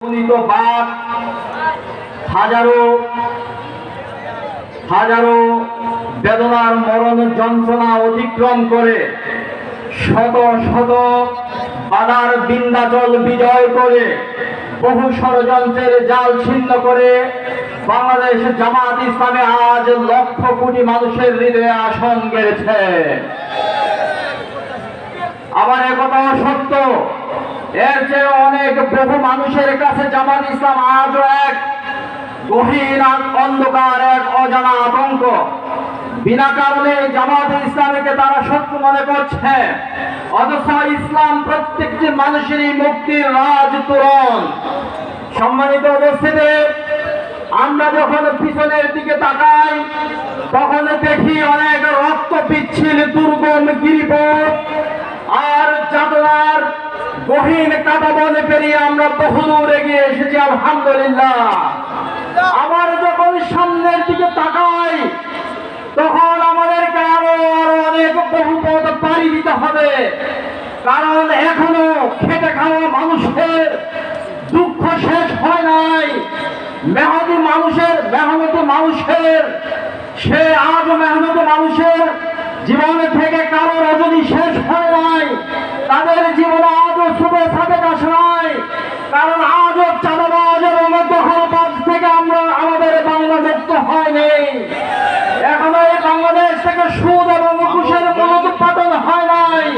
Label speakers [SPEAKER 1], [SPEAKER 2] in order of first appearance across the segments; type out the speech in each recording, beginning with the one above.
[SPEAKER 1] বাঘ হাজারো হাজারো বেদনার মরণ যন্ত্রণা অতিক্রম করে শত শত বাধার বিন্ধ্যাচল বিজয় করে বহু ষড়যন্ত্রের জাল ছিন্ন করে বাংলাদেশ জামাত ইসলামে আজ লক্ষ কোটি মানুষের হৃদয়ে আসন গেড়েছে। আবার একথাও সত্য, এর চেয়ে অনেক বহু মানুষের কাছে জামাত ইসলাম আজও এক গহীন অন্ধকার, এক অজানা আতঙ্ক। বিনা কারণে জামাত ইসলামীকে তারা শত্রু মনে করছে, অথচ ইসলাম প্রত্যেকটি মানুষেরই মুক্তির রাজ তোরণ। সম্মানিত উপস্থিতি, আমরা যখন পিছনের দিকে তাকাই তখন দেখি অনেক রক্ত পিচ্ছিল দুর্গম গিরিপথ আর যাদুর গহীন কাঁটাবন পেরিয়ে আমরা বহুদূর এগিয়ে এসেছি, আলহামদুলিল্লাহ। আবার যখন সামনের দিকে তাকাই তখন আমাদেরকে আরো অনেক বহু পথ পাড়ি দিতে হবে, কারণ এখনো খেটে খাওয়া মানুষের দুঃখ শেষ হয় নাই। মেহনতি মানুষের সে আজও মেহনতি মানুষের জীবন থেকে কারো রজনী শেষ হয় নাই, তাদের জীবন আজও শুভে সাথে কাশ নাই, কারণ আজও চাঁদাবাজ এবং দখলবাজ থেকে আমাদের বাংলা মুক্ত হয়নি। এখনো এই বাংলাদেশ থেকে সুদ এবং ঘুষের মূলোৎপাটন হয় নাই।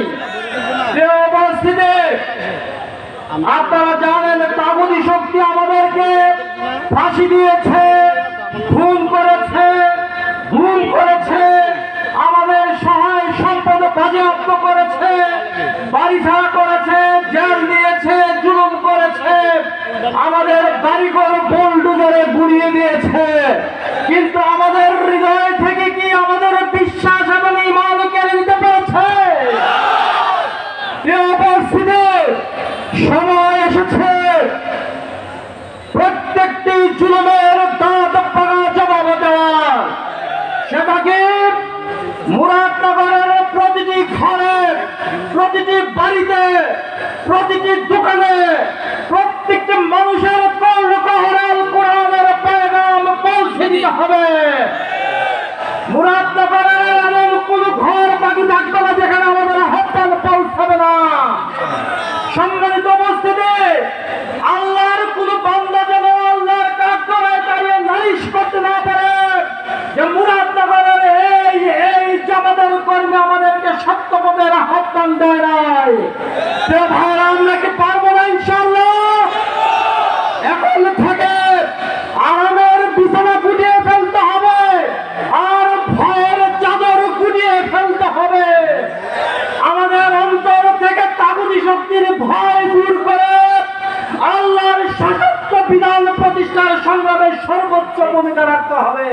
[SPEAKER 1] যে অবস্থিতে আপনারা জানেন, তাগুতি শক্তি আমাদেরকে ফাঁসি দিয়েছে, খুন করেছে, গুম করেছে, আমাদের সহায় সম্পদ বাজেয়াপ্ত করেছে, বাড়ি ছাড়া করেছে, জেল দিয়েছে, জুলুম করেছে, আমাদের বাড়িঘর বুলডোজারে গুড়িয়ে দিয়েছে। কিন্তু আমাদের হৃদয় থেকে কি আমাদের বিশ্বাস এবং ঈমান কেড়ে নিতে পেরেছে? সময় এসেছে প্রত্যেকটি জুলুমের দাঁত ভাঙা জবাব দেওয়ার। সেটাকে মুরাদনগরের প্রতিটি ঘরে, প্রতিটি বাড়িতে, প্রতিটি দোকানে, প্রত্যেকটি মানুষের কর্ণকহরাল কোরআনের পেগাম পৌঁছে দিতে হবে। মুরাদনগরের এমন কোন ঘর বাকি থাকবে না যেখানে আমাদের আহ্বান পৌঁছাবে না। সম্মানিত উপস্থিতি, আল্লাহর কোন বান্দা যেন আল্লাহর কাঠগড়ায় দাঁড়িয়ে নালিশ করতে না পারে যে মুরাদনগরের এই জামাতের কর্মী আমাদেরকে সত্য পথের আহ্বান দেয় নাই। ভাইরা, আমরা কি পারবো না? ইনশাআল্লাহ। এখন থেকে আরামের বিছানা গুটিয়ে ফেলতে হবে আর ভয়ের চাদর গুটিয়ে ফেলতে হবে। আমাদের অন্তর থেকে তাগুতি শক্তির ভয় দূর করে আল্লাহর শাসক বিধান প্রতিষ্ঠার সংগ্রামে সর্বোচ্চ ভূমিকা রাখতে হবে।